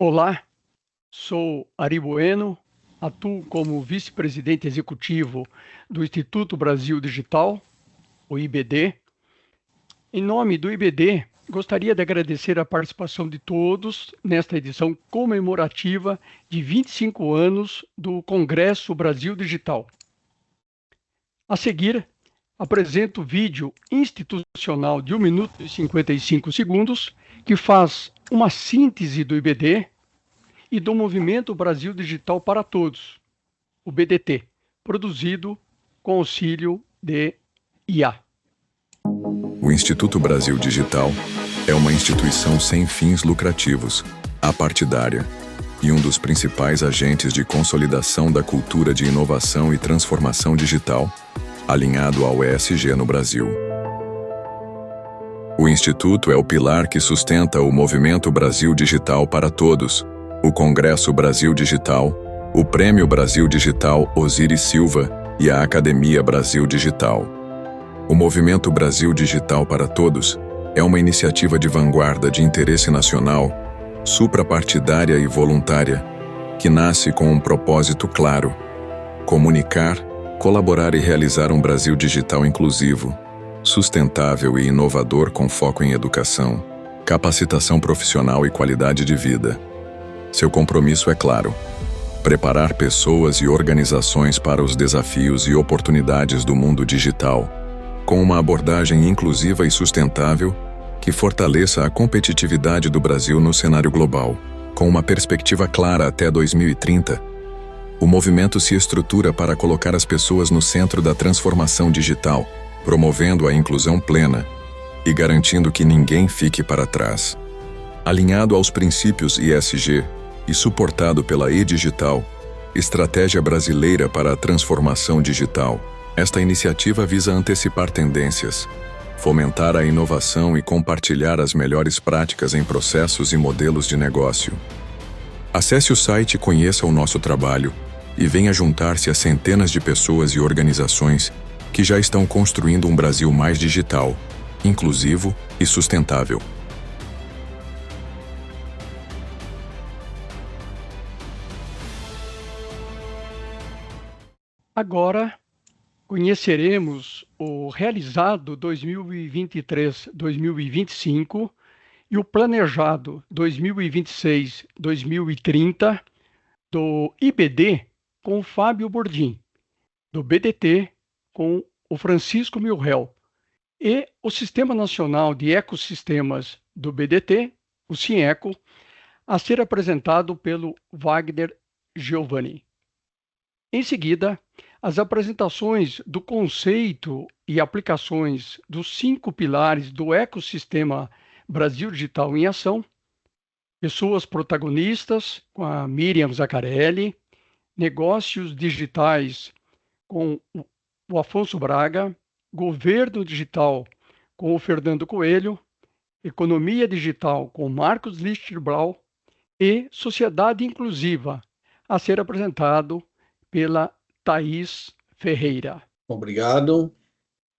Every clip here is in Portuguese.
Olá, sou Ari Bueno, atuo como vice-presidente executivo do Instituto Brasil Digital, o IBD. Em nome do IBD, gostaria de agradecer a participação de todos nesta edição comemorativa de 25 anos do Congresso Brasil Digital. A seguir, apresento o vídeo institucional de 1 minuto e 55 segundos, que faz uma síntese do IBD e do Movimento Brasil Digital para Todos, o BDT, produzido com auxílio de IA. O Instituto Brasil Digital é uma instituição sem fins lucrativos, apartidária, e um dos principais agentes de consolidação da cultura de inovação e transformação digital, alinhado ao ESG no Brasil. O Instituto é o pilar que sustenta o Movimento Brasil Digital para Todos, o Congresso Brasil Digital, o Prêmio Brasil Digital Osiris Silva e a Academia Brasil Digital. O Movimento Brasil Digital para Todos é uma iniciativa de vanguarda de interesse nacional, suprapartidária e voluntária, que nasce com um propósito claro: comunicar, colaborar e realizar um Brasil digital inclusivo, sustentável e inovador com foco em educação, capacitação profissional e qualidade de vida. Seu compromisso é claro: preparar pessoas e organizações para os desafios e oportunidades do mundo digital, com uma abordagem inclusiva e sustentável que fortaleça a competitividade do Brasil no cenário global. Com uma perspectiva clara até 2030, o movimento se estrutura para colocar as pessoas no centro da transformação digital, promovendo a inclusão plena e garantindo que ninguém fique para trás. Alinhado aos princípios ESG e suportado pela eDigital, Estratégia Brasileira para a Transformação Digital, esta iniciativa visa antecipar tendências, fomentar a inovação e compartilhar as melhores práticas em processos e modelos de negócio. Acesse o site e conheça o nosso trabalho e venha juntar-se a centenas de pessoas e organizações que já estão construindo um Brasil mais digital, inclusivo e sustentável. Agora, conheceremos o realizado 2023-2025 e o planejado 2026-2030 do IBD com o Fábio Bordim, do BDT com o Francisco Milrel e o Sistema Nacional de Ecossistemas do BDT, o SINECO, a ser apresentado pelo Wagner Giovanni. Em seguida, as apresentações do conceito e aplicações dos 5 pilares do ecossistema Brasil Digital em Ação, pessoas protagonistas com a Miriam Zaccarelli, negócios digitais com o Afonso Braga, governo digital com o Fernando Coelho, economia digital com Marcos Lichtenblau e sociedade inclusiva, a ser apresentado pela Thaís Ferreira. Obrigado.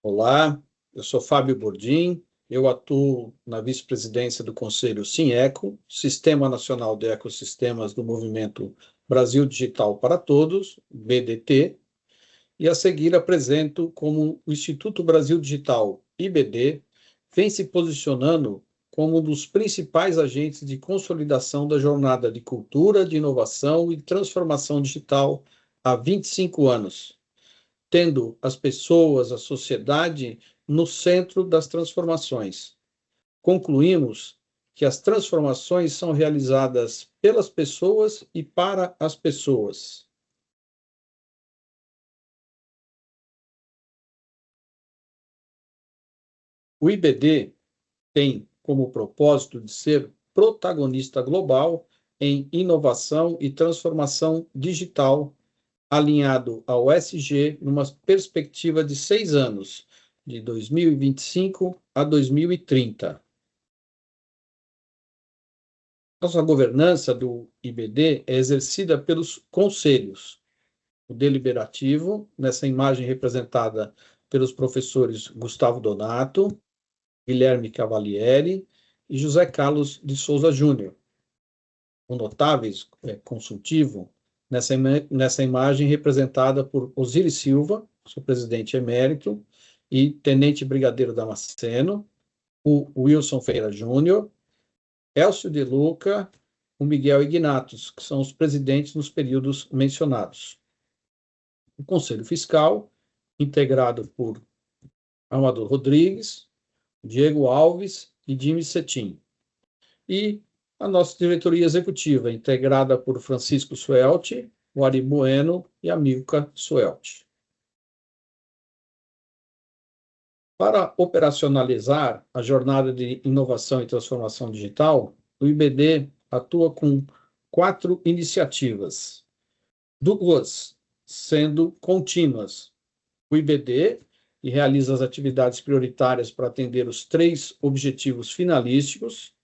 Olá, eu sou Fábio Bordim, eu atuo na vice-presidência do Conselho SINECO, Sistema Nacional de Ecossistemas do Movimento Brasil Digital para Todos, BDT, e a seguir apresento como o Instituto Brasil Digital, IBD, vem se posicionando como um dos principais agentes de consolidação da jornada de cultura, de inovação e transformação digital há 25 anos, tendo as pessoas, a sociedade, no centro das transformações. Concluímos que as transformações são realizadas pelas pessoas e para as pessoas. O IBD tem como propósito de ser protagonista global em inovação e transformação digital, alinhado ao ESG numa perspectiva de 6 anos, de 2025 a 2030. Nossa governança do IBD é exercida pelos conselhos. O deliberativo, nessa imagem representada pelos professores Gustavo Donato, Guilherme Cavalieri e José Carlos de Souza Júnior. o Notáveis Consultivo, nessa imagem representada por Osiris Silva, seu presidente emérito, e Tenente Brigadeiro Damasceno, o Wilson Feira Júnior, Elcio de Luca, o Miguel Ignatos, que são os presidentes nos períodos mencionados. O Conselho Fiscal, integrado por Amador Rodrigues, Diego Alves e Jimmy Cetim. E a nossa diretoria executiva, integrada por Francisco Suelti, Wari Bueno e Amilcar Suelti. Para operacionalizar a jornada de inovação e transformação digital, o IBD atua com 4 iniciativas, 2 sendo contínuas. O IBD realiza as atividades prioritárias para atender os 3 objetivos finalísticos,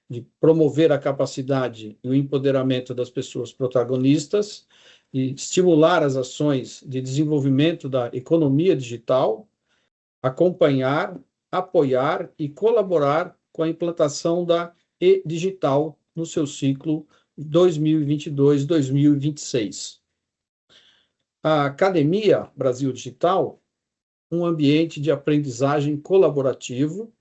de promover a capacidade e o empoderamento das pessoas protagonistas e estimular as ações de desenvolvimento da economia digital, acompanhar, apoiar e colaborar com a implantação da e-digital no seu ciclo 2022-2026. A Academia Brasil Digital, um ambiente de aprendizagem colaborativo,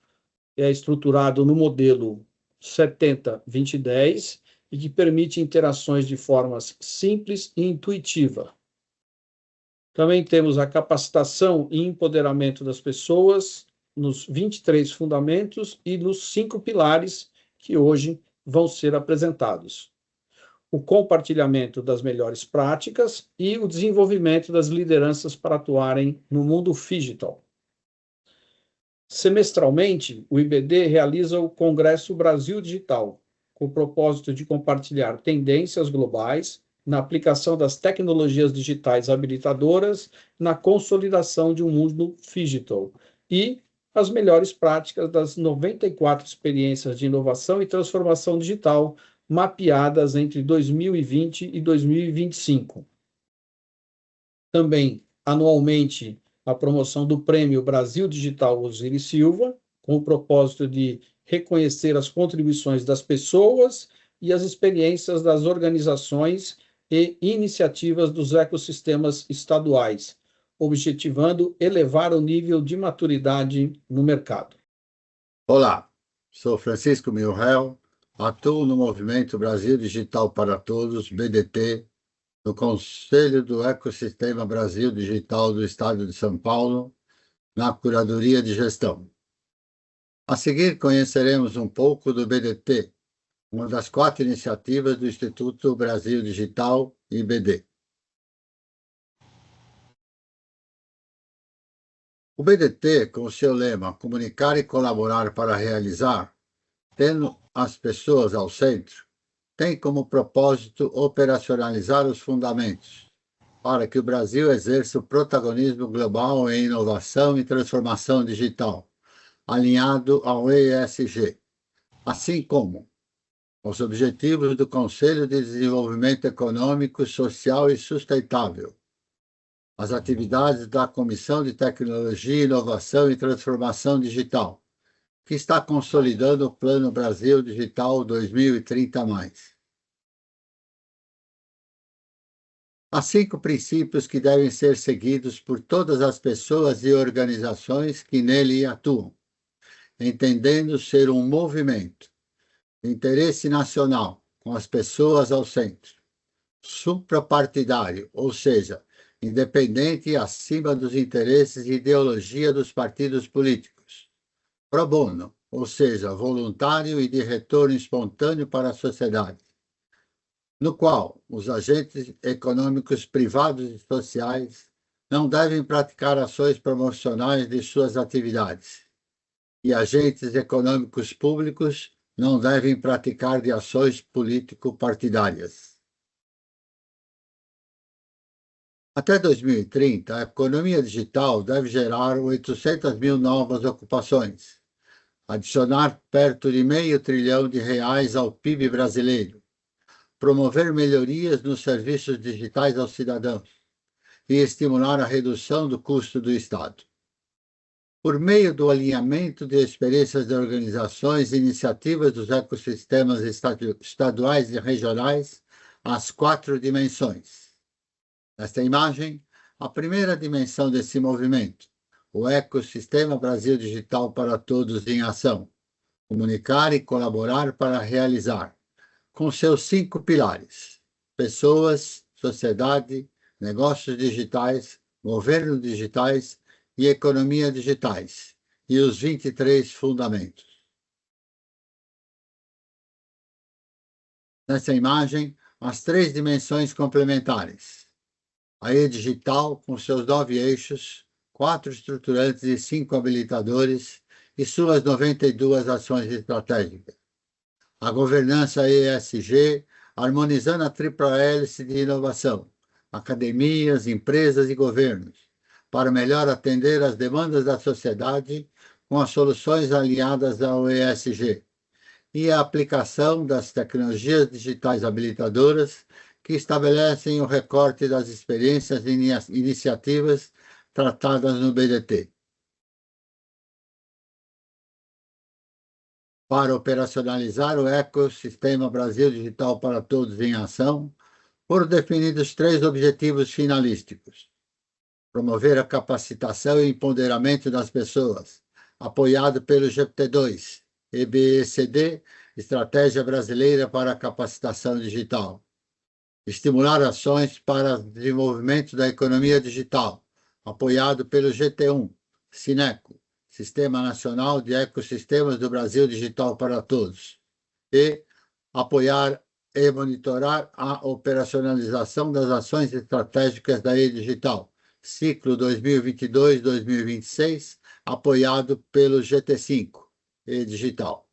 é estruturado no modelo 70-20-10 e que permite interações de formas simples e intuitiva. Também temos a capacitação e empoderamento das pessoas nos 23 fundamentos e nos 5 pilares que hoje vão ser apresentados. O compartilhamento das melhores práticas e o desenvolvimento das lideranças para atuarem no mundo digital. Semestralmente, o IBD realiza o Congresso Brasil Digital, com o propósito de compartilhar tendências globais na aplicação das tecnologias digitais habilitadoras na consolidação de um mundo digital e as melhores práticas das 94 experiências de inovação e transformação digital mapeadas entre 2020 e 2025. Também, anualmente, a promoção do Prêmio Brasil Digital Osiris Silva, com o propósito de reconhecer as contribuições das pessoas e as experiências das organizações e iniciativas dos ecossistemas estaduais, objetivando elevar o nível de maturidade no mercado. Olá, sou Francisco Milhel, atuo no Movimento Brasil Digital para Todos, BDT, no Conselho do Ecossistema Brasil Digital do Estado de São Paulo, na Curadoria de Gestão. A seguir, conheceremos um pouco do BDT, uma das 4 iniciativas do Instituto Brasil Digital, IBD. O BDT, com seu lema Comunicar e Colaborar para Realizar, tendo as pessoas ao centro, tem como propósito operacionalizar os fundamentos para que o Brasil exerça o protagonismo global em inovação e transformação digital, alinhado ao ESG, assim como os objetivos do Conselho de Desenvolvimento Econômico, Social e Sustentável, as atividades da Comissão de Tecnologia, Inovação e Transformação Digital, que está consolidando o Plano Brasil Digital 2030+. Há 5 princípios que devem ser seguidos por todas as pessoas e organizações que nele atuam, entendendo ser um movimento de interesse nacional, com as pessoas ao centro, suprapartidário, ou seja, independente e acima dos interesses e ideologia dos partidos políticos, pro bono, ou seja, voluntário e de retorno espontâneo para a sociedade, no qual os agentes econômicos privados e sociais não devem praticar ações promocionais de suas atividades, e agentes econômicos públicos não devem praticar de ações político-partidárias. Até 2030, a economia digital deve gerar 800 mil novas ocupações, adicionar perto de R$0,5 trilhão ao PIB brasileiro, promover melhorias nos serviços digitais aos cidadãos e estimular a redução do custo do Estado. por meio do alinhamento de experiências de organizações e iniciativas dos ecossistemas estaduais e regionais às 4 dimensões. Nesta imagem, a primeira dimensão desse movimento, o ecossistema Brasil Digital para Todos em Ação, comunicar e colaborar para realizar, com seus 5 pilares: pessoas, sociedade, negócios digitais, governo digitais e economia digitais, e os 23 fundamentos. Nessa imagem, as 3 dimensões complementares. A E-Digital, com seus 9 eixos, 4 estruturantes e 5 habilitadores, e suas 92 ações estratégicas. A governança ESG, harmonizando a tripla hélice de inovação, academias, empresas e governos, para melhor atender às demandas da sociedade com as soluções alinhadas ao ESG, e a aplicação das tecnologias digitais habilitadoras que estabelecem o recorte das experiências e iniciativas tratadas no BDT. Para operacionalizar o ecossistema Brasil Digital para Todos em Ação, foram definidos 3 objetivos finalísticos: promover a capacitação e empoderamento das pessoas, apoiado pelo GPT-2, EBECD, Estratégia Brasileira para a Capacitação Digital. Estimular ações para o desenvolvimento da economia digital, apoiado pelo GT1, Sineco, Sistema Nacional de Ecossistemas do Brasil Digital para Todos. E apoiar e monitorar a operacionalização das ações estratégicas da E-Digital, ciclo 2022-2026, apoiado pelo GT5, E-Digital.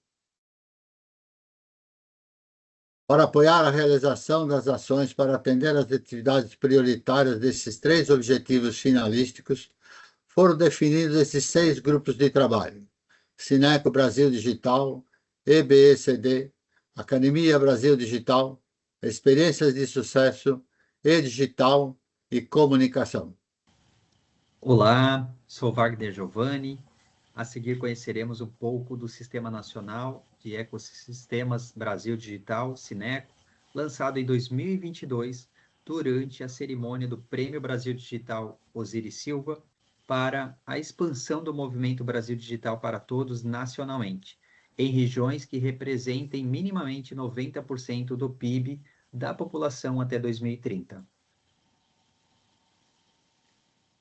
Para apoiar a realização das ações para atender às atividades prioritárias desses 3 objetivos finalísticos, foram definidos esses 6 grupos de trabalho: Sineco Brasil Digital, EBECD, Academia Brasil Digital, Experiências de Sucesso, E-Digital e Comunicação. Olá, sou Wagner Giovanni. A seguir conheceremos um pouco do Sistema Nacional de Ecossistemas Brasil Digital, Sineco, lançado em 2022 durante a cerimônia do Prêmio Brasil Digital Osiris Silva para a expansão do movimento Brasil Digital para Todos nacionalmente, em regiões que representem minimamente 90% do PIB da população até 2030.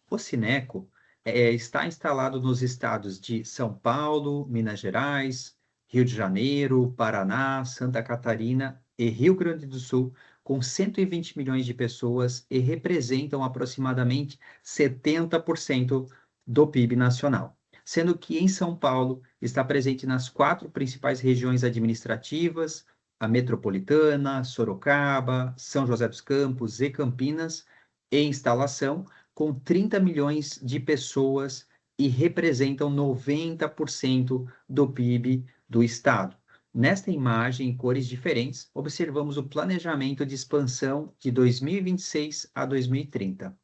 O Sineco está instalado nos estados de São Paulo, Minas Gerais, Rio de Janeiro, Paraná, Santa Catarina e Rio Grande do Sul, com 120 milhões de pessoas e representam aproximadamente 70% do PIB nacional, sendo que em São Paulo está presente nas 4 principais regiões administrativas, a metropolitana, Sorocaba, São José dos Campos e Campinas, em instalação, com 30 milhões de pessoas e representam 90% do PIB do estado. Nesta imagem, em cores diferentes, observamos o planejamento de expansão de 2026 a 2030.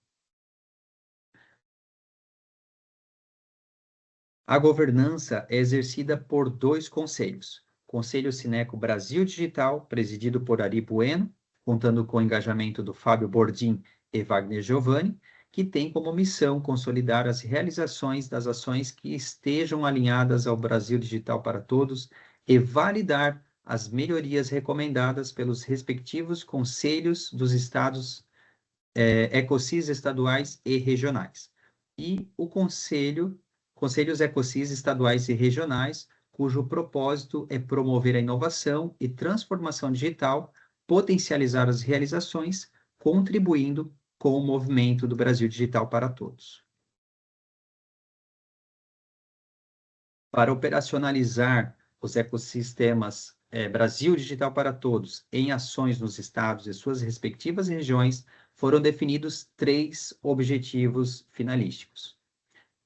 A governança é exercida por 2 conselhos. Conselho Sineco Brasil Digital, presidido por Ari Bueno, contando com o engajamento do Fábio Bordim e Wagner Giovanni, que tem como missão consolidar as realizações das ações que estejam alinhadas ao Brasil Digital para Todos e validar as melhorias recomendadas pelos respectivos conselhos dos estados, Ecosis estaduais e regionais. E o Conselhos Ecosis estaduais e regionais, cujo propósito é promover a inovação e transformação digital, potencializar as realizações, contribuindo com o movimento do Brasil Digital para Todos. Para operacionalizar os ecossistemas Brasil Digital para Todos em ações nos estados e suas respectivas regiões, foram definidos 3 objetivos finalísticos.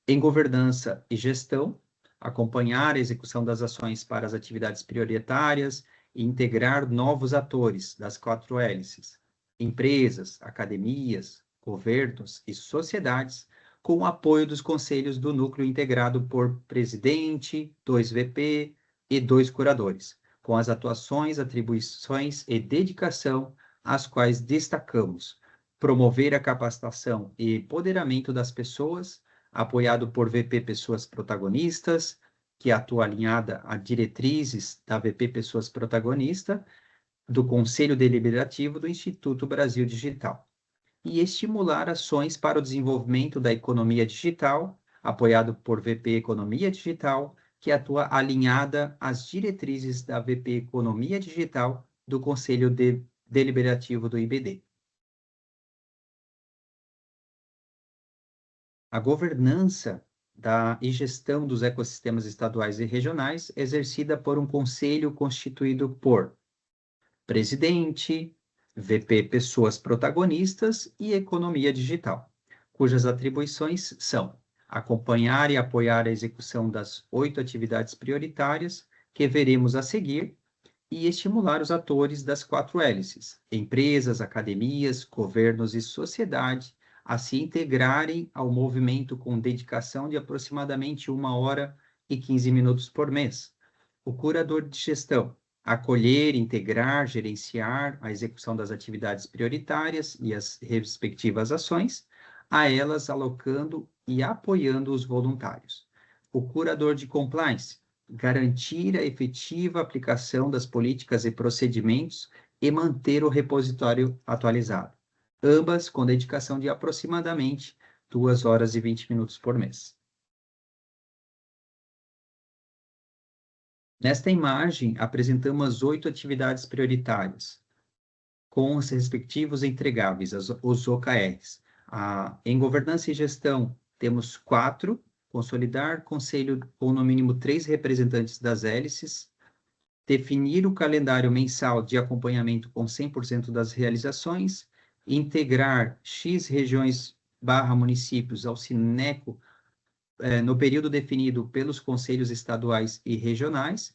Em governança e gestão, acompanhar a execução das ações para as atividades prioritárias e integrar novos atores das 4 hélices, empresas, academias, governos e sociedades, com o apoio dos conselhos do núcleo integrado por presidente, 2 VP e 2 curadores, com as atuações, atribuições e dedicação às quais destacamos: promover a capacitação e empoderamento das pessoas, apoiado por VP Pessoas Protagonistas, que atua alinhada a diretrizes da VP Pessoas Protagonista, do Conselho Deliberativo do Instituto Brasil Digital. E estimular ações para o desenvolvimento da economia digital, apoiado por VP Economia Digital, que atua alinhada às diretrizes da VP Economia Digital do Conselho Deliberativo do IBD. A governança e gestão dos ecossistemas estaduais e regionais é exercida por um conselho constituído por presidente, VP Pessoas Protagonistas e Economia Digital, cujas atribuições são acompanhar e apoiar a execução das 8 atividades prioritárias que veremos a seguir e estimular os atores das 4 hélices, empresas, academias, governos e sociedade, a se integrarem ao movimento com dedicação de aproximadamente 1 hora e 15 minutos por mês. O curador de gestão, acolher, integrar, gerenciar a execução das atividades prioritárias e as respectivas ações, a elas alocando e apoiando os voluntários. O curador de compliance, garantir a efetiva aplicação das políticas e procedimentos e manter o repositório atualizado, ambas com dedicação de aproximadamente 2 horas e 20 minutos por mês. Nesta imagem, apresentamos as 8 atividades prioritárias, com os respectivos entregáveis, os OKRs. Em governança e gestão, temos 4, consolidar conselho com no mínimo 3 representantes das hélices, definir o calendário mensal de acompanhamento com 100% das realizações, integrar X regiões/municípios ao Sineco no período definido pelos conselhos estaduais e regionais,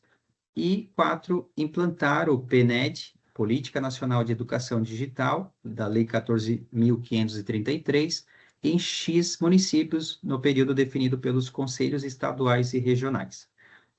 e 4, implantar o PNED, Política Nacional de Educação Digital, da Lei 14.533, em X municípios no período definido pelos conselhos estaduais e regionais.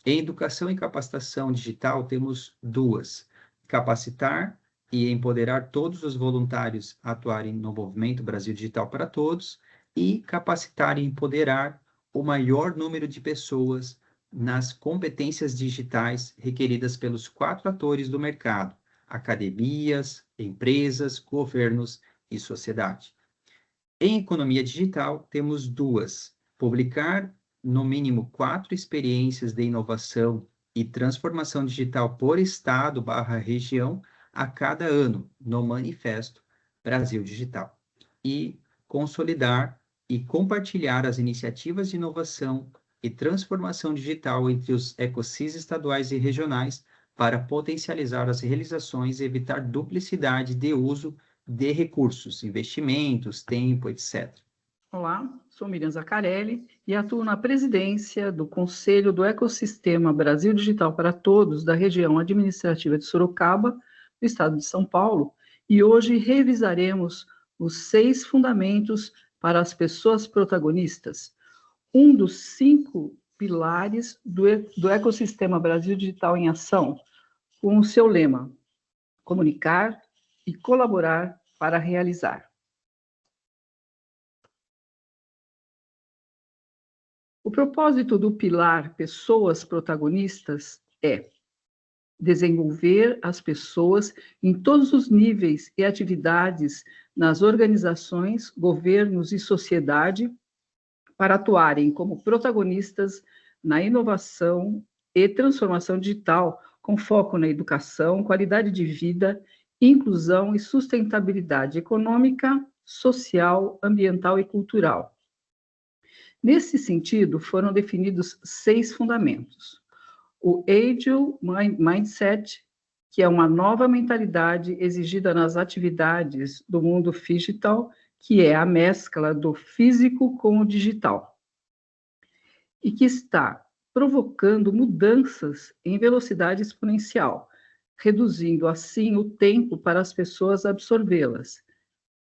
Em educação e capacitação digital, temos 2, capacitar e empoderar todos os voluntários a atuarem no movimento Brasil Digital para Todos, e capacitar e empoderar o maior número de pessoas nas competências digitais requeridas pelos 4 atores do mercado: academias, empresas, governos e sociedade. Em economia digital, temos 2, publicar no mínimo 4 experiências de inovação e transformação digital por estado/região a cada ano no Manifesto Brasil Digital, e consolidar e compartilhar as iniciativas de inovação e transformação digital entre os ecossistemas estaduais e regionais para potencializar as realizações e evitar duplicidade de uso de recursos, investimentos, tempo, etc. Olá, sou Miriam Zaccarelli e atuo na presidência do Conselho do Ecossistema Brasil Digital para Todos da região administrativa de Sorocaba, do estado de São Paulo, e hoje revisaremos os 6 fundamentos para as pessoas protagonistas, um dos 5 pilares do ecossistema Brasil Digital em Ação, com o seu lema: comunicar e colaborar para realizar. O propósito do pilar Pessoas Protagonistas é desenvolver as pessoas em todos os níveis e atividades nas organizações, governos e sociedade para atuarem como protagonistas na inovação e transformação digital, com foco na educação, qualidade de vida, inclusão e sustentabilidade econômica, social, ambiental e cultural. Nesse sentido, foram definidos 6 fundamentos. O Agile Mindset, que é uma nova mentalidade exigida nas atividades do mundo digital, que é a mescla do físico com o digital, e que está provocando mudanças em velocidade exponencial, reduzindo assim o tempo para as pessoas absorvê-las,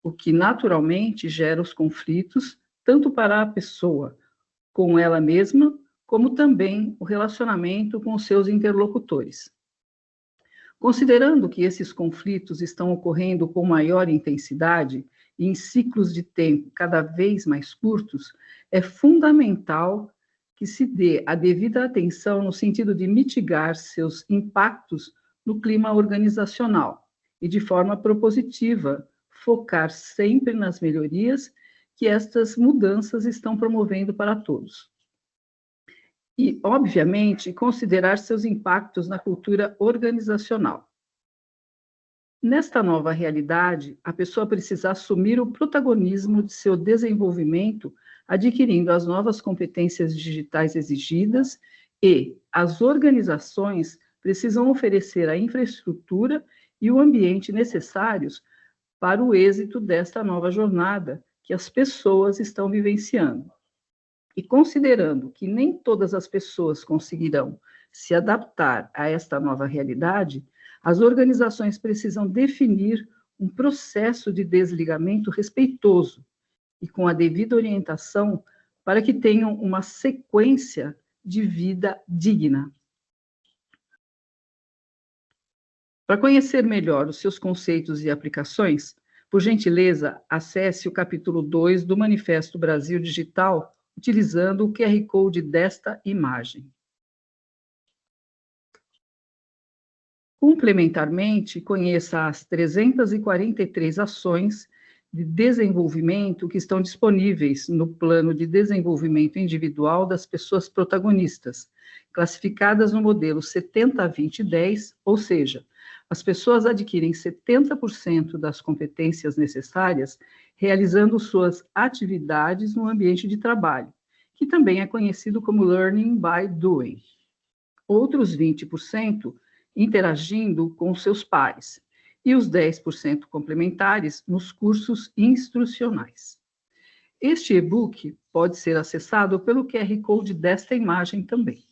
o que naturalmente gera os conflitos, tanto para a pessoa com ela mesma, como também o relacionamento com os seus interlocutores. Considerando que esses conflitos estão ocorrendo com maior intensidade e em ciclos de tempo cada vez mais curtos, é fundamental que se dê a devida atenção no sentido de mitigar seus impactos no clima organizacional e, de forma propositiva, focar sempre nas melhorias que estas mudanças estão promovendo para todos. E, obviamente, considerar seus impactos na cultura organizacional. Nesta nova realidade, a pessoa precisa assumir o protagonismo de seu desenvolvimento, adquirindo as novas competências digitais exigidas, e as organizações precisam oferecer a infraestrutura e o ambiente necessários para o êxito desta nova jornada que as pessoas estão vivenciando. E considerando que nem todas as pessoas conseguirão se adaptar a esta nova realidade, as organizações precisam definir um processo de desligamento respeitoso e com a devida orientação para que tenham uma sequência de vida digna. Para conhecer melhor os seus conceitos e aplicações, por gentileza, acesse o capítulo 2 do Manifesto Brasil Digital, utilizando o QR Code desta imagem. Complementarmente, conheça as 343 ações de desenvolvimento que estão disponíveis no Plano de Desenvolvimento Individual das Pessoas Protagonistas, classificadas no modelo 70-20-10, ou seja, as pessoas adquirem 70% das competências necessárias realizando suas atividades no ambiente de trabalho, que também é conhecido como Learning by Doing. Outros 20% interagindo com seus pares, e os 10% complementares nos cursos instrucionais. Este e-book pode ser acessado pelo QR Code desta imagem também.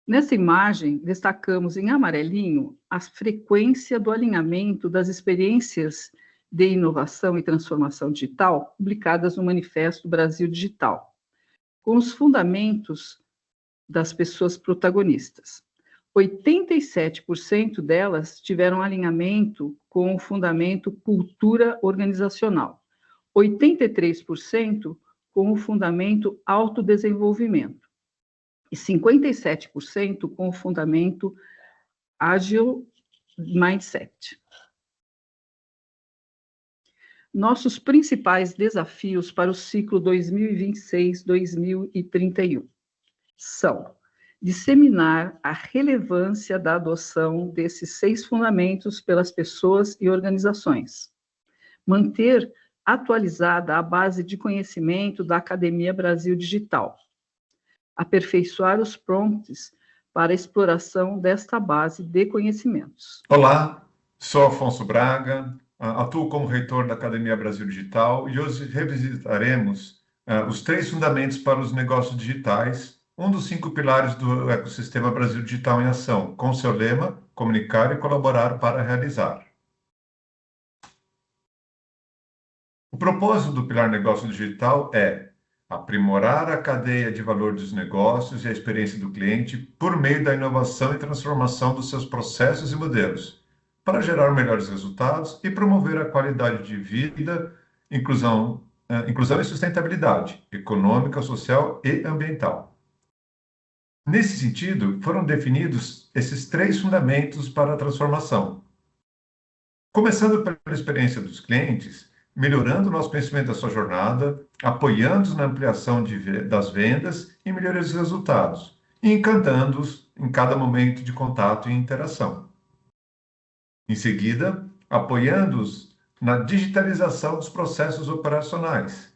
Nessa imagem, destacamos em amarelinho a frequência do alinhamento das experiências de inovação e transformação digital publicadas no Manifesto Brasil Digital, com os fundamentos das pessoas protagonistas. 87% delas tiveram alinhamento com o fundamento cultura organizacional, 83% com o fundamento autodesenvolvimento e 57% com o fundamento Agile Mindset. Nossos principais desafios para o ciclo 2026-2031 são disseminar a relevância da adoção desses 6 fundamentos pelas pessoas e organizações, manter atualizada a base de conhecimento da Academia Brasil Digital, aperfeiçoar os prompts para a exploração desta base de conhecimentos. Olá, sou Afonso Braga, atuo como reitor da Academia Brasil Digital e hoje revisitaremos os 3 fundamentos para os negócios digitais, um dos 5 pilares do ecossistema Brasil Digital em Ação, com seu lema, comunicar e colaborar para realizar. O propósito do pilar negócio digital é aprimorar a cadeia de valor dos negócios e a experiência do cliente por meio da inovação e transformação dos seus processos e modelos, para gerar melhores resultados e promover a qualidade de vida, inclusão e sustentabilidade econômica, social e ambiental. Nesse sentido, foram definidos esses 3 fundamentos para a transformação. Começando pela experiência dos clientes, melhorando o nosso conhecimento da sua jornada, apoiando-os na ampliação das vendas e melhoria dos resultados, e encantando-os em cada momento de contato e interação. Em seguida, apoiando-os na digitalização dos processos operacionais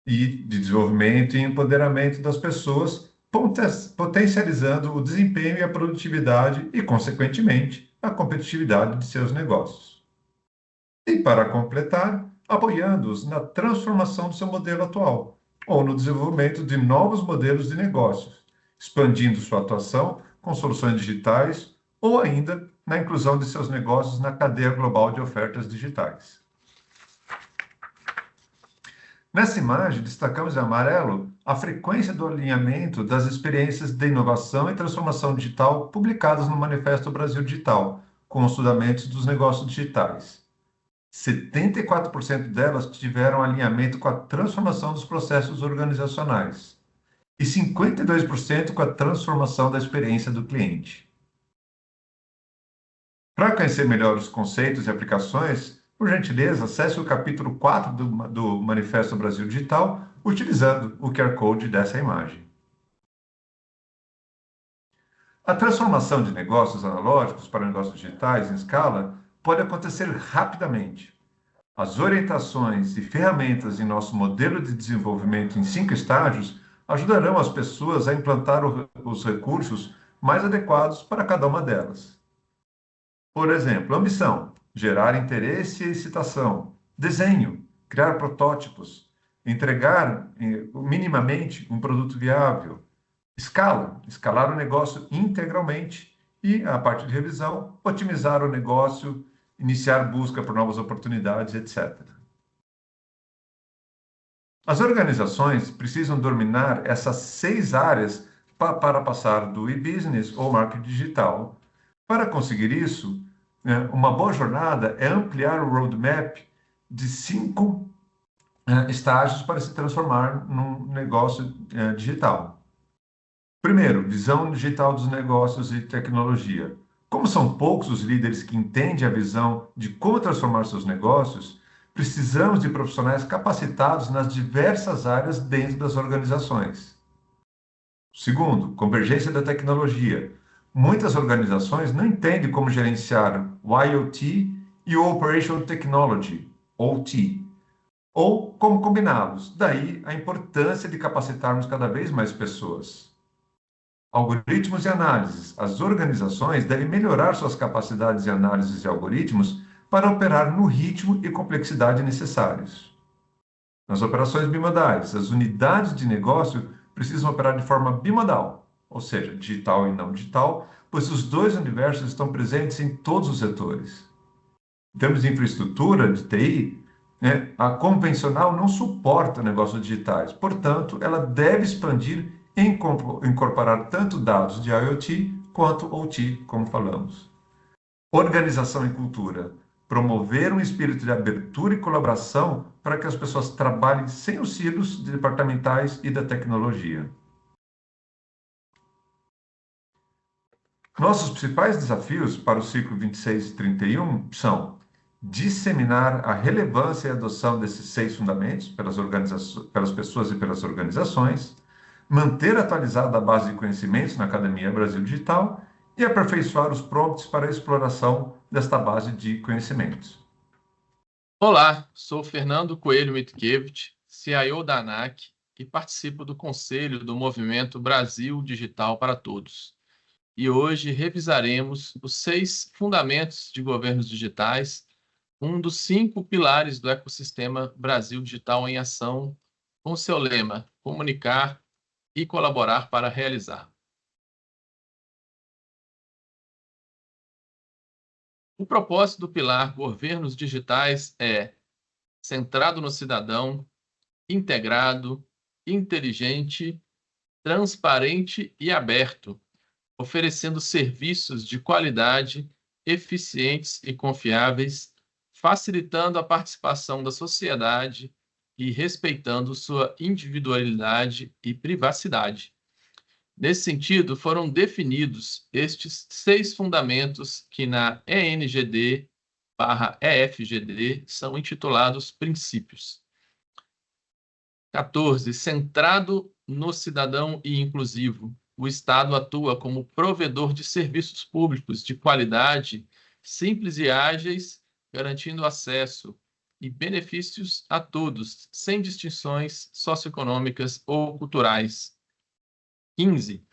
e de desenvolvimento e empoderamento das pessoas, potencializando o desempenho e a produtividade e, consequentemente, a competitividade de seus negócios. E, para completar, apoiando-os na transformação do seu modelo atual, ou no desenvolvimento de novos modelos de negócios, expandindo sua atuação com soluções digitais ou ainda na inclusão de seus negócios na cadeia global de ofertas digitais. Nessa imagem, destacamos em amarelo a frequência do alinhamento das experiências de inovação e transformação digital publicadas no Manifesto Brasil Digital, com os fundamentos dos negócios digitais. 74% delas tiveram alinhamento com a transformação dos processos organizacionais e 52% com a transformação da experiência do cliente. Para conhecer melhor os conceitos e aplicações, por gentileza, acesse o capítulo 4 do Manifesto Brasil Digital, utilizando o QR Code dessa imagem. A transformação de negócios analógicos para negócios digitais em escala pode acontecer rapidamente. As orientações e ferramentas em nosso modelo de desenvolvimento em 5 estágios ajudarão as pessoas a implantar os recursos mais adequados para cada uma delas. Por exemplo, ambição, gerar interesse e excitação. Desenho, criar protótipos. Entregar minimamente um produto viável. Escala, escalar o negócio integralmente. E, a parte de revisão, otimizar o negócio, iniciar busca por novas oportunidades, etc. As organizações precisam dominar essas 6 áreas para passar do e-business ou marketing digital. Para conseguir isso, uma boa jornada é ampliar o roadmap de 5 estágios para se transformar num negócio digital. Primeiro, visão digital dos negócios e tecnologia. Como são poucos os líderes que entendem a visão de como transformar seus negócios, precisamos de profissionais capacitados nas diversas áreas dentro das organizações. Segundo, convergência da tecnologia. Muitas organizações não entendem como gerenciar o IoT e o Operational Technology, OT, ou como combiná-los. Daí a importância de capacitarmos cada vez mais pessoas. Algoritmos e análises. As organizações devem melhorar suas capacidades de análises de algoritmos para operar no ritmo e complexidade necessários. Nas operações bimodais, as unidades de negócio precisam operar de forma bimodal, ou seja, digital e não digital, pois os dois universos estão presentes em todos os setores. Em termos de infraestrutura, de TI, a convencional não suporta negócios digitais, portanto, ela deve expandir e incorporar tanto dados de IoT quanto OT, como falamos. Organização e cultura. Promover um espírito de abertura e colaboração para que as pessoas trabalhem sem os silos departamentais e da tecnologia. Nossos principais desafios para o ciclo 26 e 31 são disseminar a relevância e adoção desses 6 fundamentos pelas pessoas e pelas organizações, manter atualizada a base de conhecimentos na Academia Brasil Digital e aperfeiçoar os prompts para a exploração desta base de conhecimentos. Olá, sou Fernando Coelho Mitkiewicz, CIO da ANAC e participo do Conselho do Movimento Brasil Digital para Todos. E hoje revisaremos os 6 fundamentos de governos digitais, um dos 5 pilares do ecossistema Brasil Digital em Ação, com seu lema: comunicar e colaborar para realizar. O propósito do pilar Governos Digitais é centrado no cidadão, integrado, inteligente, transparente e aberto, oferecendo serviços de qualidade, eficientes e confiáveis, facilitando a participação da sociedade e respeitando sua individualidade e privacidade. Nesse sentido, foram definidos estes 6 fundamentos que na ENGD/EFGD são intitulados princípios. 14. Centrado no cidadão e inclusivo. O Estado atua como provedor de serviços públicos de qualidade, simples e ágeis, garantindo acesso e benefícios a todos, sem distinções socioeconômicas ou culturais. 15.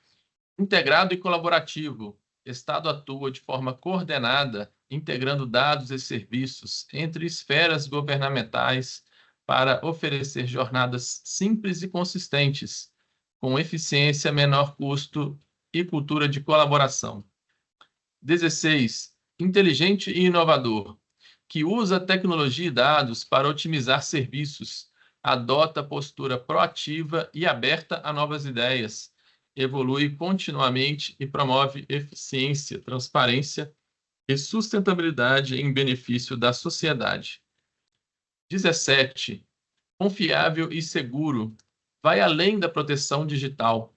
Integrado e colaborativo. Estado atua de forma coordenada, integrando dados e serviços entre esferas governamentais para oferecer jornadas simples e consistentes, com eficiência, menor custo e cultura de colaboração. 16. Inteligente e inovador, que usa tecnologia e dados para otimizar serviços, adota postura proativa e aberta a novas ideias, evolui continuamente e promove eficiência, transparência e sustentabilidade em benefício da sociedade. 17. Confiável e seguro. Vai além da proteção digital.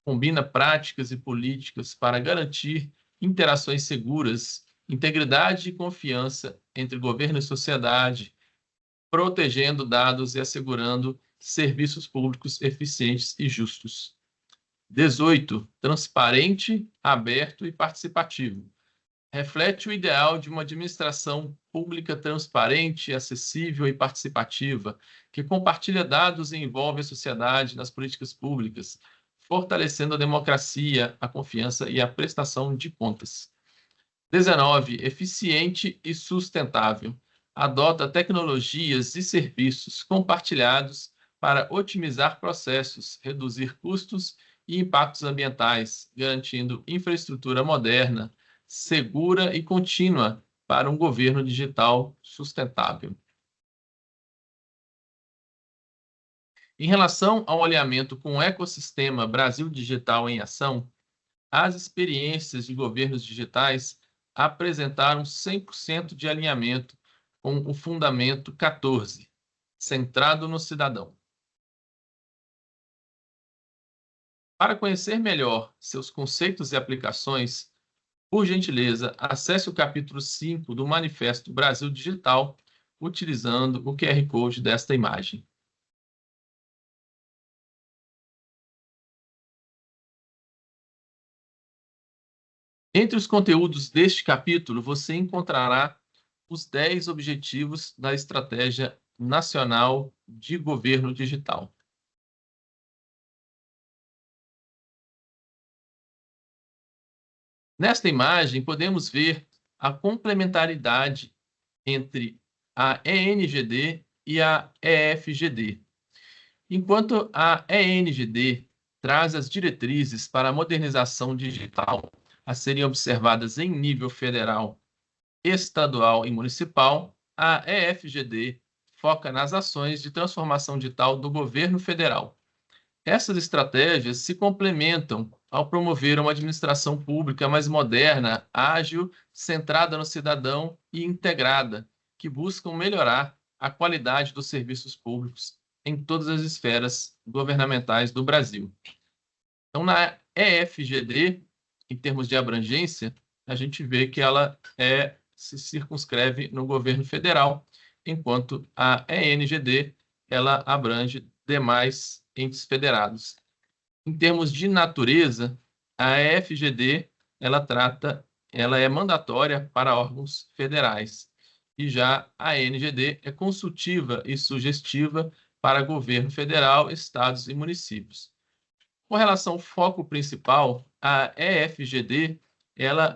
Combina práticas e políticas para garantir interações seguras, integridade e confiança entre governo e sociedade, protegendo dados e assegurando serviços públicos eficientes e justos. 18. Transparente, aberto e participativo. Reflete o ideal de uma administração pública transparente, acessível e participativa, que compartilha dados e envolve a sociedade nas políticas públicas, fortalecendo a democracia, a confiança e a prestação de contas. 19. Eficiente e sustentável. Adota tecnologias e serviços compartilhados para otimizar processos, reduzir custos e impactos ambientais, garantindo infraestrutura moderna, segura e contínua para um governo digital sustentável. Em relação ao alinhamento com o ecossistema Brasil Digital em Ação, as experiências de governos digitais apresentaram 100% de alinhamento com o Fundamento 14, centrado no cidadão. Para conhecer melhor seus conceitos e aplicações, por gentileza, acesse o capítulo 5 do Manifesto Brasil Digital, utilizando o QR Code desta imagem. Entre os conteúdos deste capítulo, você encontrará os 10 objetivos da Estratégia Nacional de Governo Digital. Nesta imagem, podemos ver a complementaridade entre a ENGD e a EFGD. Enquanto a ENGD traz as diretrizes para a modernização digital a serem observadas em nível federal, estadual e municipal, a EFGD foca nas ações de transformação digital do governo federal. Essas estratégias se complementam ao promover uma administração pública mais moderna, ágil, centrada no cidadão e integrada, que buscam melhorar a qualidade dos serviços públicos em todas as esferas governamentais do Brasil. Então, na EFGD, em termos de abrangência, a gente vê que ela se circunscreve no governo federal, enquanto a ENGD ela abrange demais entes federados. Em termos de natureza, a EFGD ela é mandatória para órgãos federais, e já a ENGD é consultiva e sugestiva para governo federal, estados e municípios. Com relação ao foco principal, a EFGD,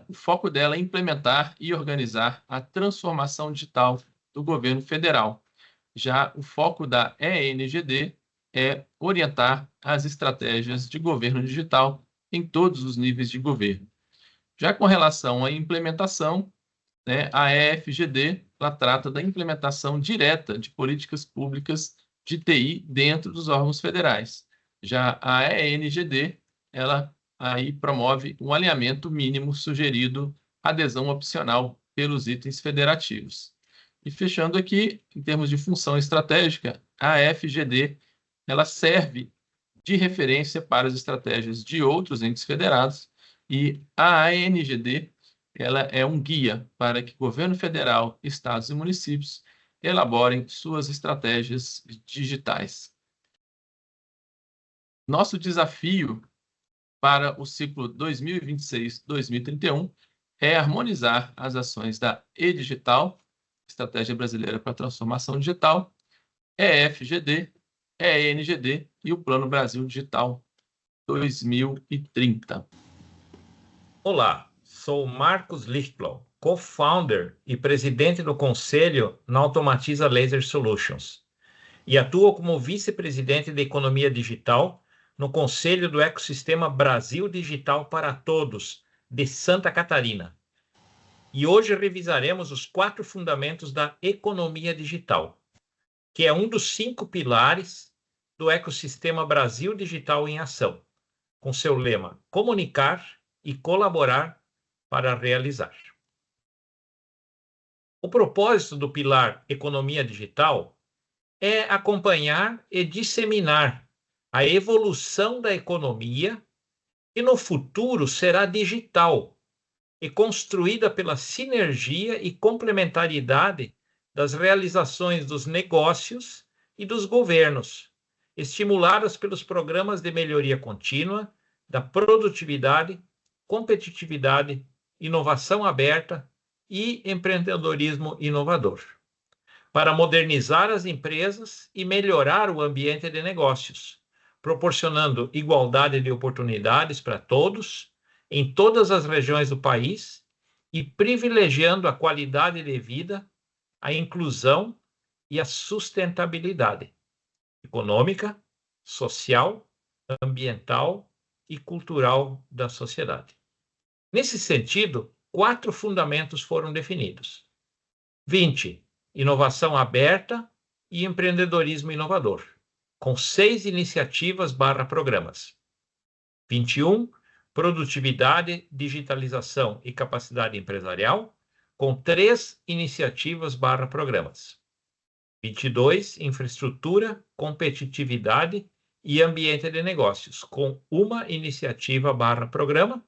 o foco dela é implementar e organizar a transformação digital do governo federal. Já o foco da ENGD é orientar as estratégias de governo digital em todos os níveis de governo. Já com relação à implementação, a EFGD ela trata da implementação direta de políticas públicas de TI dentro dos órgãos federais. Já a ENGD, ela aí promove um alinhamento mínimo sugerido, adesão opcional pelos itens federativos. E fechando aqui, em termos de função estratégica, a EFGD ela serve de referência para as estratégias de outros entes federados e a ANGD ela é um guia para que governo federal, estados e municípios elaborem suas estratégias digitais. Nosso desafio para o ciclo 2026-2031 é harmonizar as ações da E-Digital, Estratégia Brasileira para a Transformação Digital, EFGD, ENGD e o Plano Brasil Digital 2030. Olá, sou Marcos Lichtblau, co-founder e presidente do conselho na Automatiza Laser Solutions e atuo como vice-presidente de Economia Digital no Conselho do Ecossistema Brasil Digital para Todos, de Santa Catarina. E hoje revisaremos os 4 fundamentos da economia digital. que é um dos 5 pilares do ecossistema Brasil Digital em Ação, com seu lema Comunicar e Colaborar para Realizar. O propósito do pilar Economia Digital é acompanhar e disseminar a evolução da economia, que no futuro será digital e construída pela sinergia e complementariedade das realizações dos negócios e dos governos, estimuladas pelos programas de melhoria contínua, da produtividade, competitividade, inovação aberta e empreendedorismo inovador, para modernizar as empresas e melhorar o ambiente de negócios, proporcionando igualdade de oportunidades para todos, em todas as regiões do país, e privilegiando a qualidade de vida, a inclusão e a sustentabilidade econômica, social, ambiental e cultural da sociedade. Nesse sentido, 4 fundamentos foram definidos. 20. Inovação aberta e empreendedorismo inovador, com 6 iniciativas/programas. 21. Produtividade, digitalização e capacidade empresarial, com 3 iniciativas/programas. 22. Infraestrutura, competitividade e ambiente de negócios, com 1 iniciativa/programa.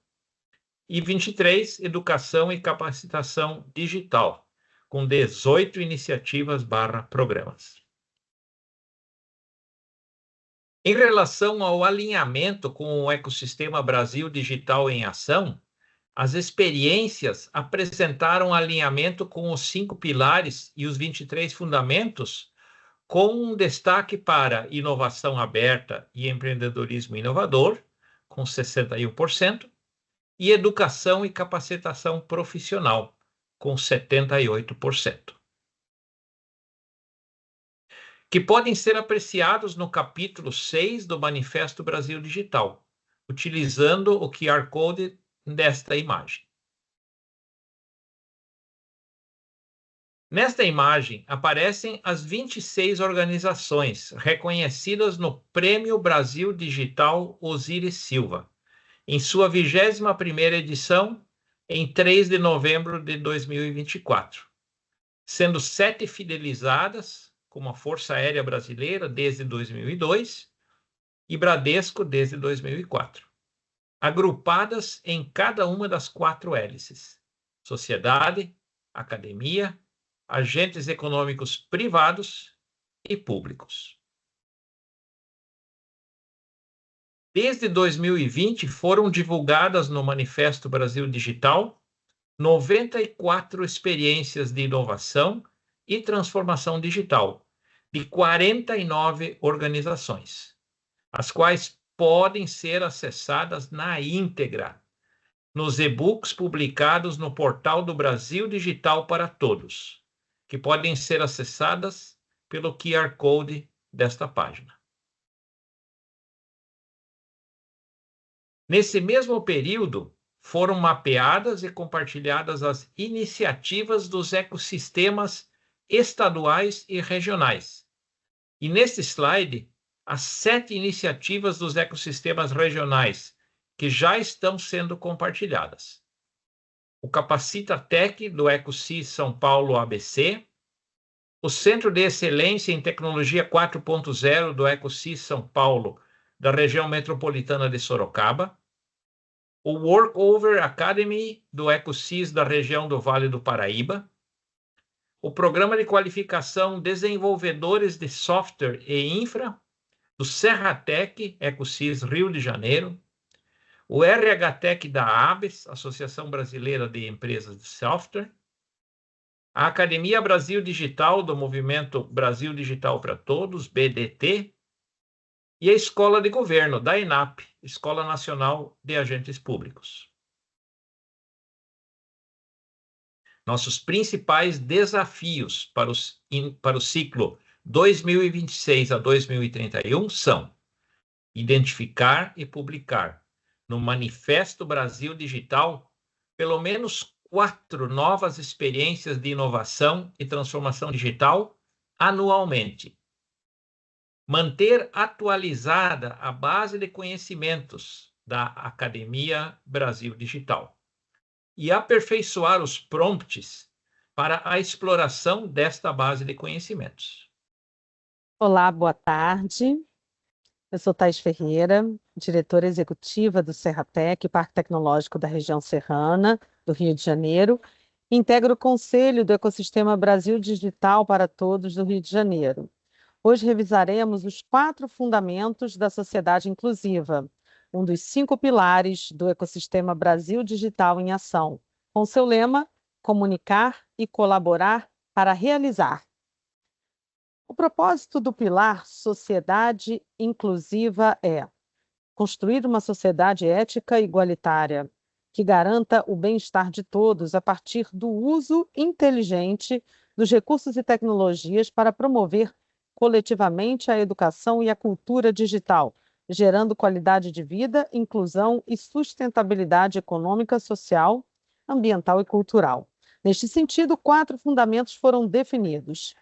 E 23, educação e capacitação digital, com 18 iniciativas/programas. Em relação ao alinhamento com o ecossistema Brasil Digital em Ação, as experiências apresentaram alinhamento com os 5 pilares e os 23 fundamentos, com um destaque para inovação aberta e empreendedorismo inovador, com 61%, e educação e capacitação profissional, com 78%. Que podem ser apreciados no capítulo 6 do Manifesto Brasil Digital, utilizando o QR Code desta imagem. Nesta imagem aparecem as 26 organizações reconhecidas no Prêmio Brasil Digital Osiris Silva, em sua 21ª edição, em 3 de novembro de 2024, sendo 7 fidelizadas, como a Força Aérea Brasileira desde 2002 e Bradesco desde 2004, agrupadas em cada uma das 4 hélices: sociedade, academia, agentes econômicos privados e públicos. Desde 2020, foram divulgadas no Manifesto Brasil Digital 94 experiências de inovação e transformação digital de 49 organizações, as quais podem ser acessadas na íntegra nos e-books publicados no portal do Brasil Digital para Todos, que podem ser acessadas pelo QR Code desta página. Nesse mesmo período, foram mapeadas e compartilhadas as iniciativas dos ecossistemas estaduais e regionais. E neste slide, as 7 iniciativas dos ecossistemas regionais que já estão sendo compartilhadas. O Capacita Tech do EcoSys São Paulo ABC, o Centro de Excelência em Tecnologia 4.0 do EcoSys São Paulo, da região metropolitana de Sorocaba, o Workover Academy do EcoSys da região do Vale do Paraíba, o Programa de Qualificação Desenvolvedores de Software e Infra do Serratec EcoSys Rio de Janeiro, o RHTech da ABES, Associação Brasileira de Empresas de Software, a Academia Brasil Digital do Movimento Brasil Digital para Todos, BDT, e a Escola de Governo, da ENAP, Escola Nacional de Agentes Públicos. Nossos principais desafios para o ciclo 2026 a 2031 são identificar e publicar no Manifesto Brasil Digital pelo menos 4 novas experiências de inovação e transformação digital anualmente. Manter atualizada a base de conhecimentos da Academia Brasil Digital e aperfeiçoar os prompts para a exploração desta base de conhecimentos. Olá, boa tarde. Eu sou Thais Ferreira, diretora executiva do Serratec, Parque Tecnológico da região serrana, do Rio de Janeiro, e integro o Conselho do Ecossistema Brasil Digital para Todos do Rio de Janeiro. Hoje revisaremos os 4 fundamentos da sociedade inclusiva, um dos 5 pilares do ecossistema Brasil Digital em Ação, com seu lema, comunicar e colaborar para realizar. O propósito do pilar Sociedade Inclusiva é construir uma sociedade ética e igualitária, que garanta o bem-estar de todos a partir do uso inteligente dos recursos e tecnologias para promover coletivamente a educação e a cultura digital, gerando qualidade de vida, inclusão e sustentabilidade econômica, social, ambiental e cultural. Neste sentido, 4 fundamentos foram definidos.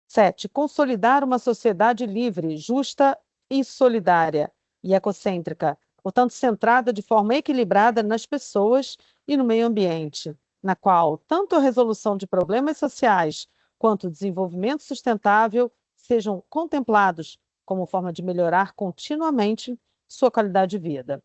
7. Consolidar uma sociedade livre, justa e solidária e ecocêntrica, portanto, centrada de forma equilibrada nas pessoas e no meio ambiente, na qual tanto a resolução de problemas sociais quanto o desenvolvimento sustentável sejam contemplados como forma de melhorar continuamente sua qualidade de vida.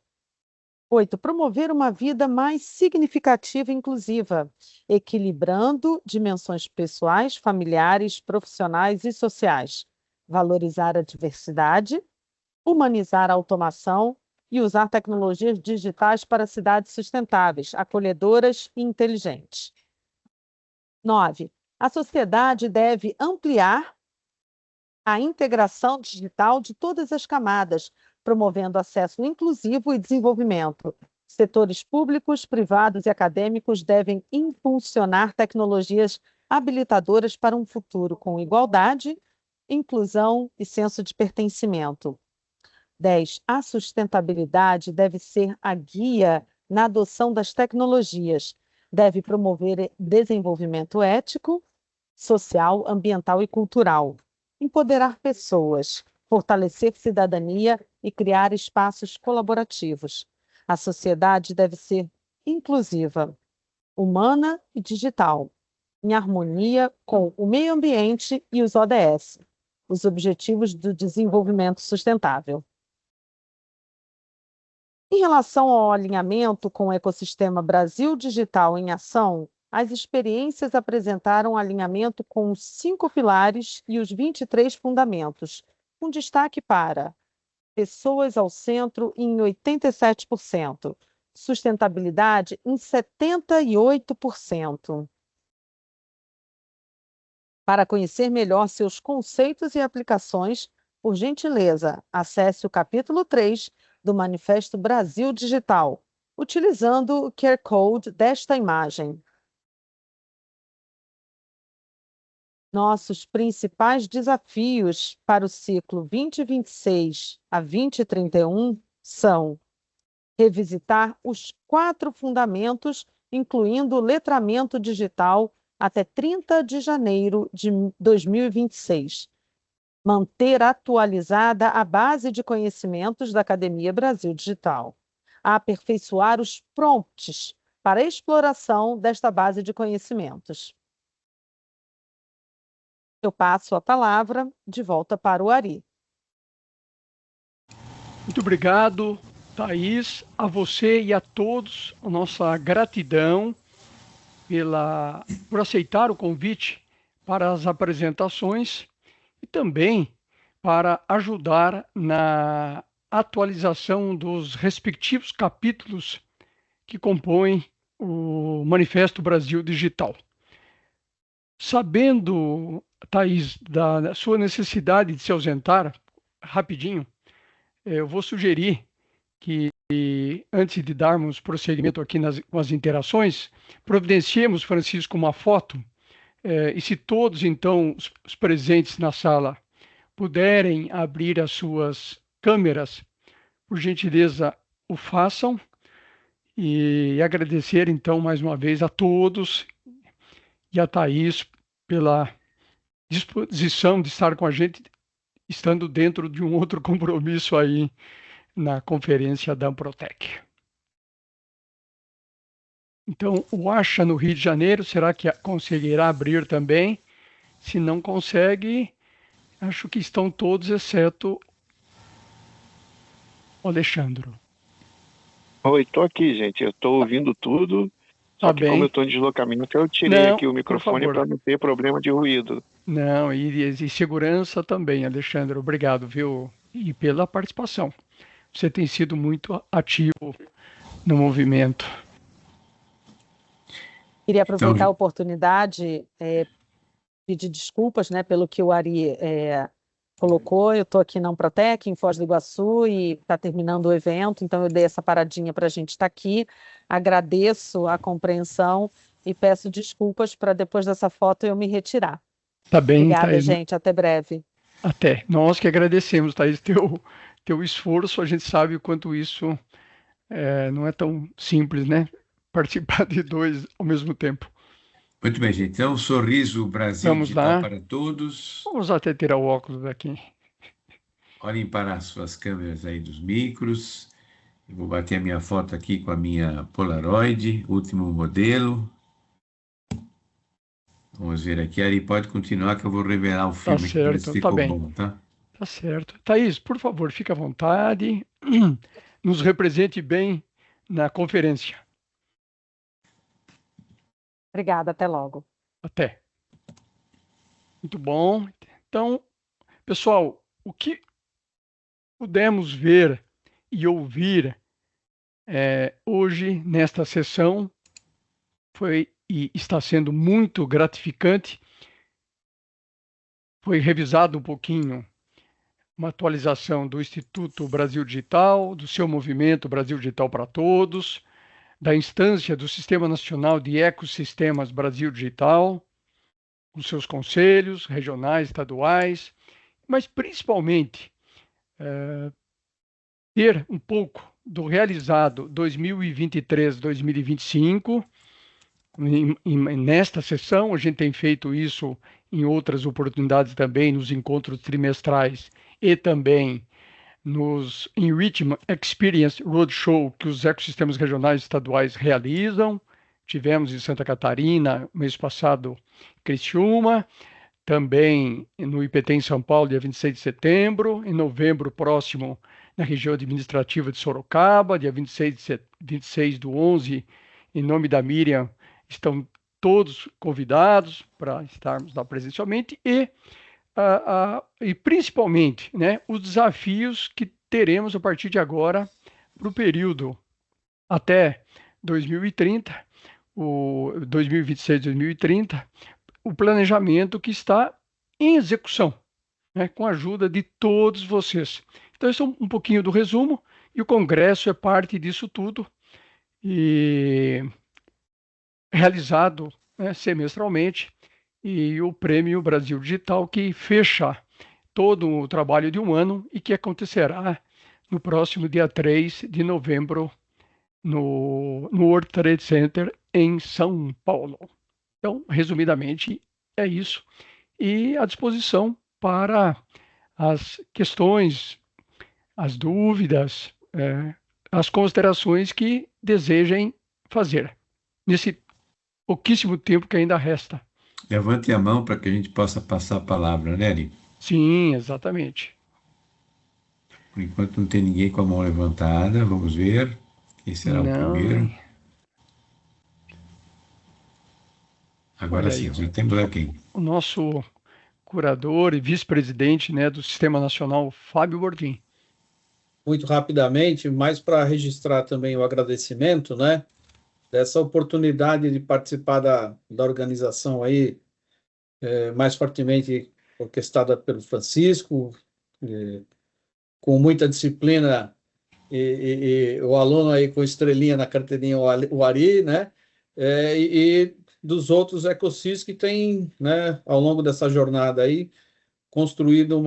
8. Promover uma vida mais significativa e inclusiva, equilibrando dimensões pessoais, familiares, profissionais e sociais. Valorizar a diversidade, humanizar a automação e usar tecnologias digitais para cidades sustentáveis, acolhedoras e inteligentes. 9. A sociedade deve ampliar a integração digital de todas as camadas, promovendo acesso inclusivo e desenvolvimento. Setores públicos, privados e acadêmicos devem impulsionar tecnologias habilitadoras para um futuro com igualdade, inclusão e senso de pertencimento. 10. A sustentabilidade deve ser a guia na adoção das tecnologias. Deve promover desenvolvimento ético, social, ambiental e cultural. Empoderar pessoas, fortalecer cidadania e criar espaços colaborativos. A sociedade deve ser inclusiva, humana e digital, em harmonia com o meio ambiente e os ODS, os Objetivos do Desenvolvimento Sustentável. Em relação ao alinhamento com o ecossistema Brasil Digital em Ação, as experiências apresentaram alinhamento com os 5 pilares e os 23 fundamentos, com destaque para pessoas ao centro em 87%, sustentabilidade em 78%. Para conhecer melhor seus conceitos e aplicações, por gentileza, acesse o capítulo 3 do Manifesto Brasil Digital, utilizando o QR Code desta imagem. Nossos principais desafios para o ciclo 2026 a 2031 são revisitar os 4 fundamentos, incluindo o letramento digital até 30 de janeiro de 2026. Manter atualizada a base de conhecimentos da Academia Brasil Digital. Aperfeiçoar os prompts para a exploração desta base de conhecimentos. Eu passo a palavra de volta para o Ari. Muito obrigado, Thais, a você e a todos, a nossa gratidão por aceitar o convite para as apresentações e também para ajudar na atualização dos respectivos capítulos que compõem o Manifesto Brasil Digital. Sabendo, Thais, da sua necessidade de se ausentar rapidinho, eu vou sugerir que, antes de darmos prosseguimento aqui com as interações, providenciemos, Francisco, uma foto, e se todos, então, os presentes na sala puderem abrir as suas câmeras, por gentileza, o façam, e agradecer, então, mais uma vez a todos e a Thais pela disposição de estar com a gente, estando dentro de um outro compromisso aí na conferência da Amprotec. Então, o ACHA no Rio de Janeiro, será que conseguirá abrir também? Se não consegue, acho que estão todos, exceto o Alexandre. Oi, estou aqui, gente. Eu estou ouvindo tudo, só Tá que como eu bem. estou em deslocamento, eu tirei Não, aqui o por microfone favor. para não ter problema de ruído. Não, e segurança também, Alexandre. Obrigado, viu? E pela participação. Você tem sido muito ativo no movimento. Queria aproveitar a oportunidade, pedir desculpas, né, pelo que o Ari colocou. Eu estou aqui na Amprotec, em Foz do Iguaçu, e está terminando o evento, então eu dei essa paradinha para a gente estar aqui. Agradeço a compreensão e peço desculpas para depois dessa foto eu me retirar. Tá bem, Obrigada, Thaís. gente. Até breve. Até. Nós que agradecemos, Thaís, teu esforço. A gente sabe o quanto isso não é tão simples, né? Participar de dois ao mesmo tempo. Muito bem, gente. Então, Sorriso Brasil Vamos Digital lá. para todos. Vamos até tirar o óculos aqui. Olhem para as suas câmeras aí dos micros. Eu vou bater a minha foto aqui com a minha Polaroid, último modelo. Vamos ver aqui. Ari, pode continuar que eu vou revelar o filme aqui para ver se certo, ficou tá bem. bom, tá? Tá certo. Thaís, por favor, fique à vontade. Nos represente bem na conferência. Obrigada, até logo. Até. Muito bom. Então, pessoal, o que pudemos ver e ouvir hoje nesta sessão foi e está sendo muito gratificante. Foi revisado um pouquinho uma atualização do Instituto Brasil Digital, do seu movimento Brasil Digital para Todos, da instância do Sistema Nacional de Ecossistemas Brasil Digital, com seus conselhos regionais, estaduais, mas principalmente ter um pouco do realizado 2023-2025. Nesta sessão, a gente tem feito isso em outras oportunidades também, nos encontros trimestrais e também nos Enrichment Experience Roadshow que os ecossistemas regionais e estaduais realizam. Tivemos em Santa Catarina, mês passado, Criciúma, também no IPT em São Paulo, dia 26 de setembro, em novembro próximo, na região administrativa de Sorocaba, dia 26 do 11, em nome da Miriam, estão todos convidados para estarmos lá presencialmente e principalmente, né, os desafios que teremos a partir de agora para o período até 2030, o 2026-2030, o planejamento que está em execução, né, com a ajuda de todos vocês. Então, esse é um pouquinho do resumo, e o Congresso é parte disso tudo, e realizado, né, semestralmente, e o Prêmio Brasil Digital, que fecha todo o trabalho de um ano e que acontecerá no próximo dia 3 de novembro no World Trade Center em São Paulo. Então, resumidamente, é isso. E à disposição para as questões, as dúvidas, as considerações que desejem fazer nesse pouquíssimo tempo que ainda resta. Levante a mão para que a gente possa passar a palavra, né, Ari? Sim, exatamente. Por enquanto não tem ninguém com a mão levantada. Vamos ver quem será o primeiro. Agora sim, já temos aqui. O nosso curador e vice-presidente, né, do Sistema Nacional, Fábio Bordim. Muito rapidamente, mas para registrar também o agradecimento, né, dessa oportunidade de participar da organização aí, mais fortemente orquestrada pelo Francisco, com muita disciplina, e o aluno aí com estrelinha na carteirinha, o Ari, né, e dos outros ecossistemas que têm, né, ao longo dessa jornada aí, construído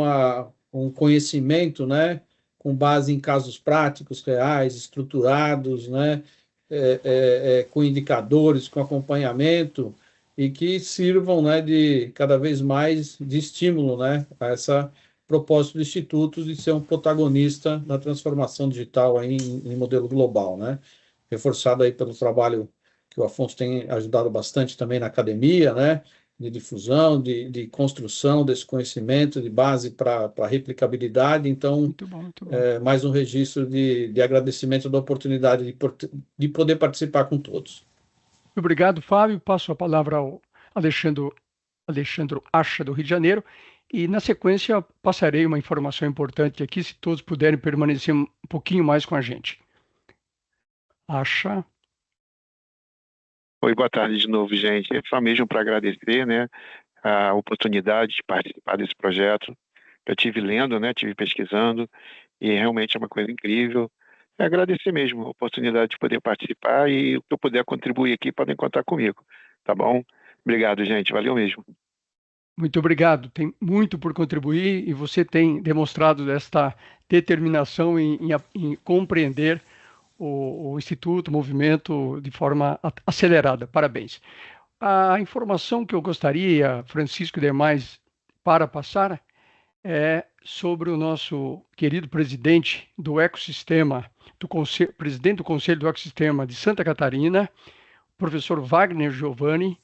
um conhecimento, né, com base em casos práticos, reais, estruturados, né, com indicadores, com acompanhamento, e que sirvam, né, de cada vez mais de estímulo, né, a essa propósito do Instituto de ser um protagonista na transformação digital aí em modelo global, né? Reforçado aí pelo trabalho que o Afonso tem ajudado bastante também na academia, né? De difusão, de construção desse conhecimento, de base para replicabilidade. Então, Muito bom, muito bom. mais um registro de agradecimento da oportunidade de poder participar com todos. Obrigado, Fábio. Passo a palavra ao Alexandro Acha, do Rio de Janeiro. E, na sequência, passarei uma informação importante aqui, se todos puderem permanecer um pouquinho mais com a gente. Acha. Oi, boa tarde de novo, gente. É só mesmo para agradecer, né, a oportunidade de participar desse projeto. Eu estive lendo, né, estive pesquisando, e realmente é uma coisa incrível. É agradecer mesmo a oportunidade de poder participar, e o que eu puder contribuir aqui, podem contar comigo, tá bom? Obrigado, gente. Valeu mesmo. Muito obrigado. Tem muito por contribuir e você tem demonstrado esta determinação em compreender o Instituto, o movimento de forma acelerada. Parabéns. A informação que eu gostaria, Francisco e demais, para passar é sobre o nosso querido presidente do ecossistema, presidente do Conselho do Ecossistema de Santa Catarina, professor Wagner Giovanni,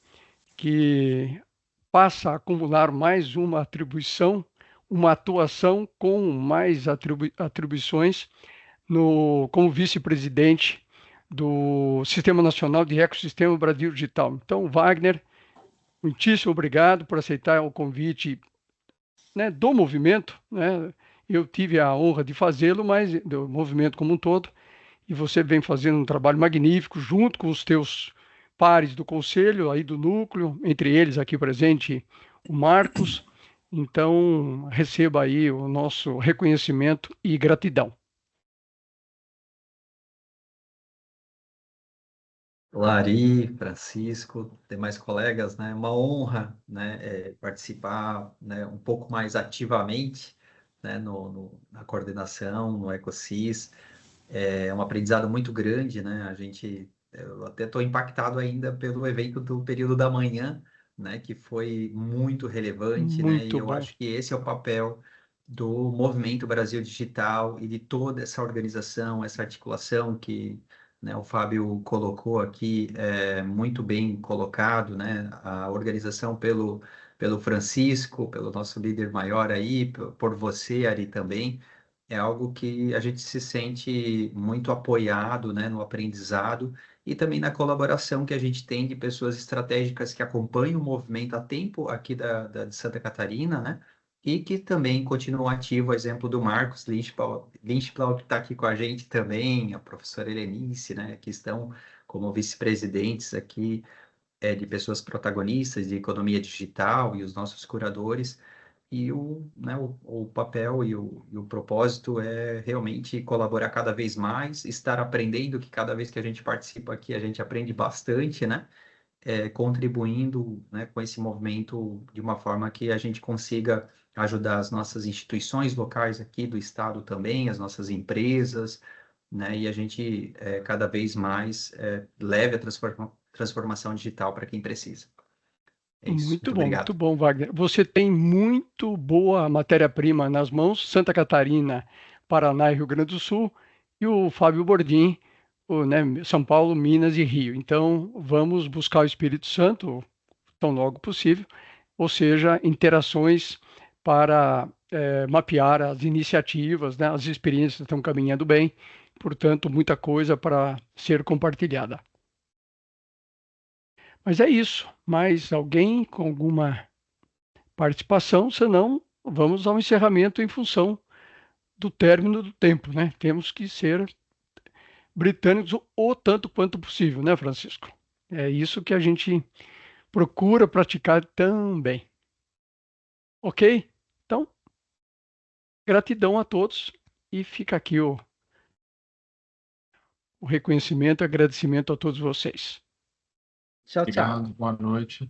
que passa a acumular mais uma atribuição, uma atuação com mais atribuições como vice-presidente do Sistema Nacional de Ecossistema Brasil Digital. Então, Wagner, muitíssimo obrigado por aceitar o convite, né, do movimento, né? Eu tive a honra de fazê-lo, mas do movimento como um todo, e você vem fazendo um trabalho magnífico junto com os teus pares do Conselho, aí do Núcleo, entre eles aqui presente o Marcos. Então, receba aí o nosso reconhecimento e gratidão. Lari, Francisco, demais colegas, né? Uma honra, né, participar, né, um pouco mais ativamente, né, na coordenação, no EcoSys. É um aprendizado muito grande, né? Eu até estou impactado ainda pelo evento do período da manhã, né, que foi muito relevante, né? E Muito eu bom. acho que esse é o papel do Movimento Brasil Digital e de toda essa organização, essa articulação que, né, o Fábio colocou aqui, muito bem colocado, né? A organização pelo Francisco, pelo nosso líder maior aí, por você, Ari, também, é algo que a gente se sente muito apoiado, né, no aprendizado e também na colaboração que a gente tem de pessoas estratégicas que acompanham o movimento há tempo aqui de Santa Catarina, né? E que também continuam ativo, o exemplo do Marcos Lynchblau, que está aqui com a gente também, a professora Helenice, né? Que estão como vice-presidentes aqui, de pessoas protagonistas de economia digital e os nossos curadores. E o papel e o propósito é realmente colaborar cada vez mais, estar aprendendo, que cada vez que a gente participa aqui, a gente aprende bastante, né? Contribuindo, né, com esse movimento de uma forma que a gente consiga ajudar as nossas instituições locais aqui do estado também, as nossas empresas, né? E a gente cada vez mais leve a transformação digital para quem precisa. É isso. Muito bom, obrigado. muito bom, Wagner. Você tem muito boa matéria-prima nas mãos, Santa Catarina, Paraná e Rio Grande do Sul, e o Fábio Bordim, né, São Paulo, Minas e Rio. Então, vamos buscar o Espírito Santo tão logo possível, ou seja, interações para mapear as iniciativas, né, as experiências estão caminhando bem, portanto, muita coisa para ser compartilhada. Mas é isso. Mais alguém com alguma participação? Senão, vamos ao encerramento em função do término do tempo, né? Temos que ser britânicos o tanto quanto possível, né, Francisco? É isso que a gente procura praticar também. Ok? Então, gratidão a todos e fica aqui o reconhecimento e agradecimento a todos vocês. Tchau, tchau. Obrigado, boa noite.